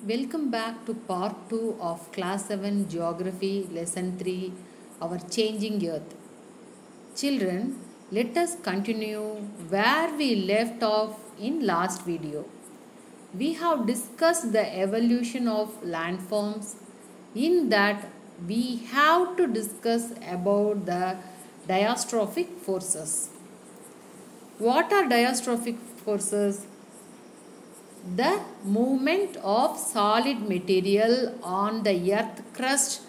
Welcome back to part 2 of class 7 geography lesson 3, our changing earth. Children, let us continue where we left off in last video. We have discussed the evolution of landforms. In that we have to discuss about the diastrophic forces. What are diastrophic forces? The movement of solid material on the earth crust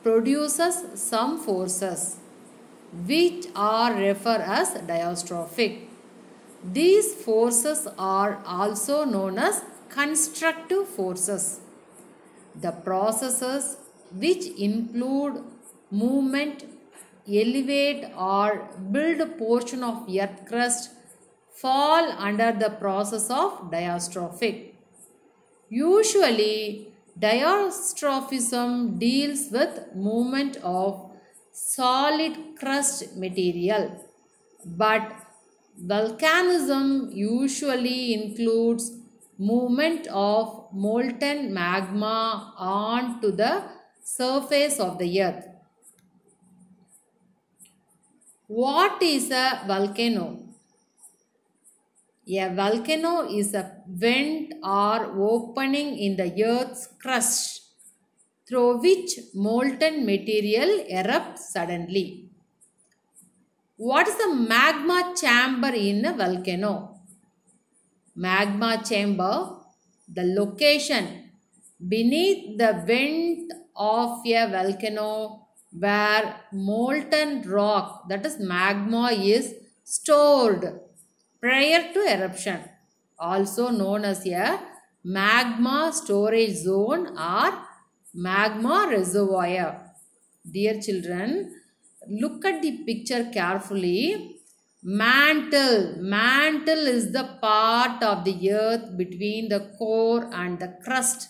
produces some forces which are referred as diastrophic. These forces are also known as constructive forces. The processes which include movement, elevate or build a portion of earth crust fall under the process of diastrophic. Usually, diastrophism deals with movement of solid crust material, but volcanism usually includes movement of molten magma onto the surface of the earth. What is a volcano? A volcano is a vent or opening in the earth's crust through which molten material erupts suddenly. What is a magma chamber in a volcano? Magma chamber, the location beneath the vent of a volcano where molten rock, that is magma, is stored prior to eruption, also known as a magma storage zone or magma reservoir. Dear children, look at the picture carefully. Mantle is the part of the earth between the core and the crust.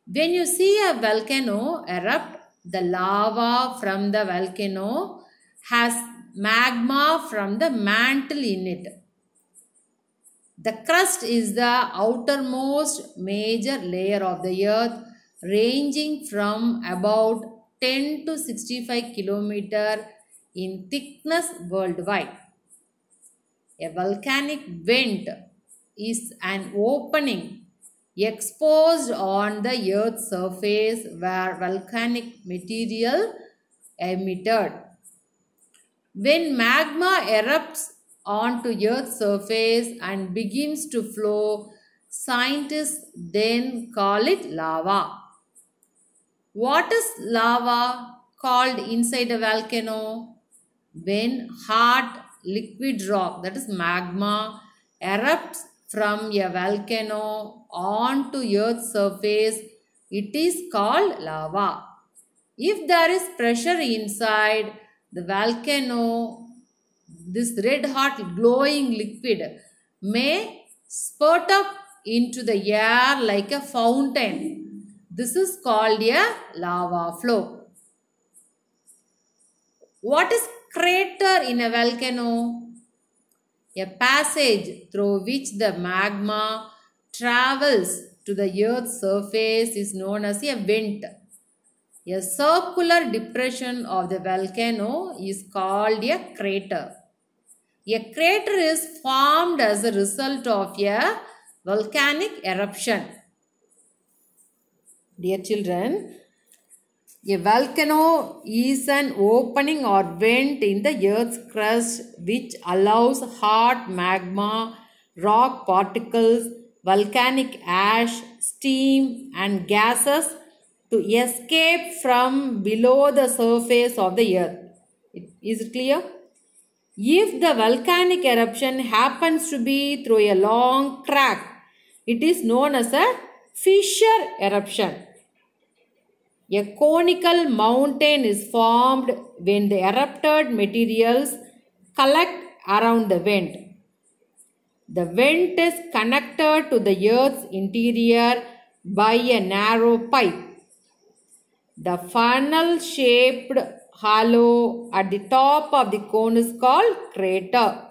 When you see a volcano erupt, the lava from the volcano has magma from the mantle in it. The crust is the outermost major layer of the earth, ranging from about 10 to 65 km in thickness worldwide. A volcanic vent is an opening exposed on the earth's surface where volcanic material emitted. When magma erupts onto Earth's surface and begins to flow, scientists then call it lava. What is lava called inside a volcano? When hot liquid rock, that is magma, erupts from a volcano onto Earth's surface, it is called lava. If there is pressure inside the volcano, this red hot glowing liquid may spurt up into the air like a fountain. This is called a lava flow. What is crater in a volcano? A passage through which the magma travels to the earth's surface is known as a vent. A circular depression of the volcano is called a crater. A crater is formed as a result of a volcanic eruption. Dear children, a volcano is an opening or vent in the earth's crust which allows hot magma, rock particles, volcanic ash, steam and gases to escape from below the surface of the earth. Is it clear? If the volcanic eruption happens to be through a long crack, it is known as a fissure eruption. A conical mountain is formed when the erupted materials collect around the vent. The vent is connected to the earth's interior by a narrow pipe. The funnel-shaped hollow at the top of the cone is called crater.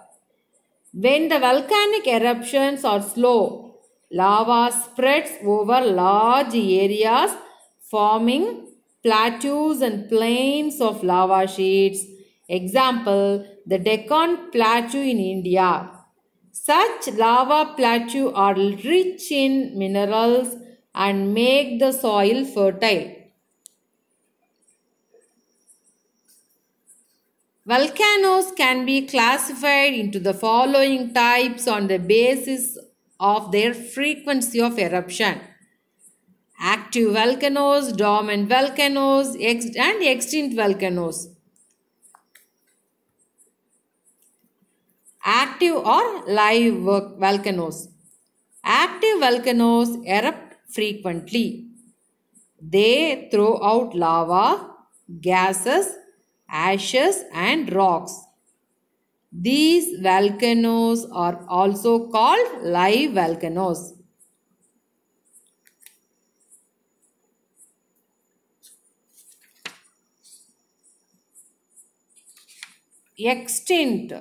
When the volcanic eruptions are slow, Lava spreads over large areas, forming plateaus and plains of lava sheets. Example, the Deccan Plateau in India. Such lava plateaus are rich in minerals and make the soil fertile. Volcanoes can be classified into the following types on the basis of their frequency of eruption: active volcanoes, dormant volcanoes, and extinct volcanoes. Active or live volcanoes. Active volcanoes erupt frequently. They throw out lava, gases, ashes and rocks. These volcanoes are also called live volcanoes. Extinct.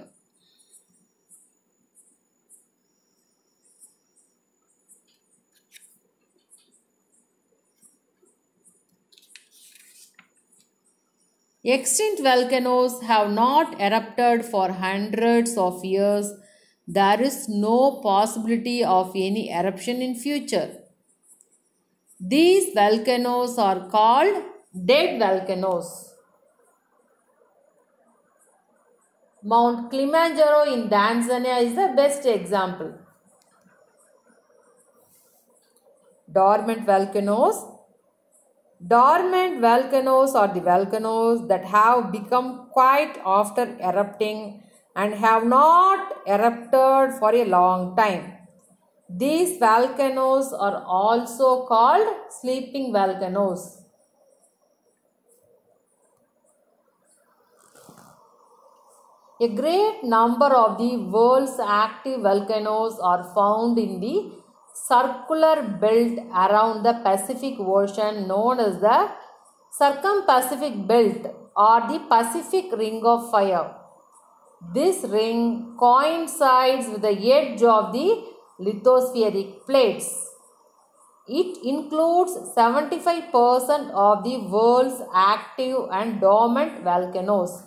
Extinct volcanoes have not erupted for hundreds of years. There is no possibility of any eruption in future. These volcanoes are called dead volcanoes. Mount Kilimanjaro in Tanzania is the best example. Dormant volcanoes. Dormant volcanoes are the volcanoes that have become quiet after erupting and have not erupted for a long time. These volcanoes are also called sleeping volcanoes. A great number of the world's active volcanoes are found in the circular belt around the Pacific Ocean known as the Circum-Pacific Belt or the Pacific Ring of Fire. This ring coincides with the edge of the lithospheric plates. It includes 75% of the world's active and dormant volcanoes.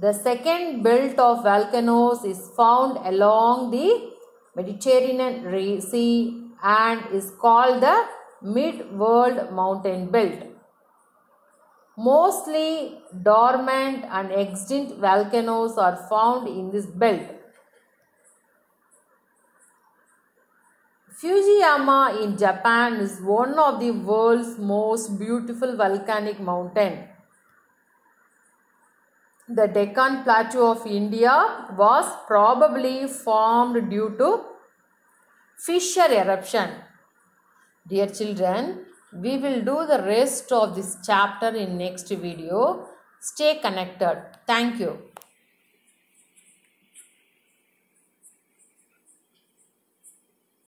The second belt of volcanoes is found along the Mediterranean Sea and is called the Mid-World Mountain Belt. Mostly dormant and extinct volcanoes are found in this belt. Fujiyama in Japan is one of the world's most beautiful volcanic mountains. The Deccan Plateau of India was probably formed due to fissure eruption. Dear children, we will do the rest of this chapter in next video. Stay connected. Thank you.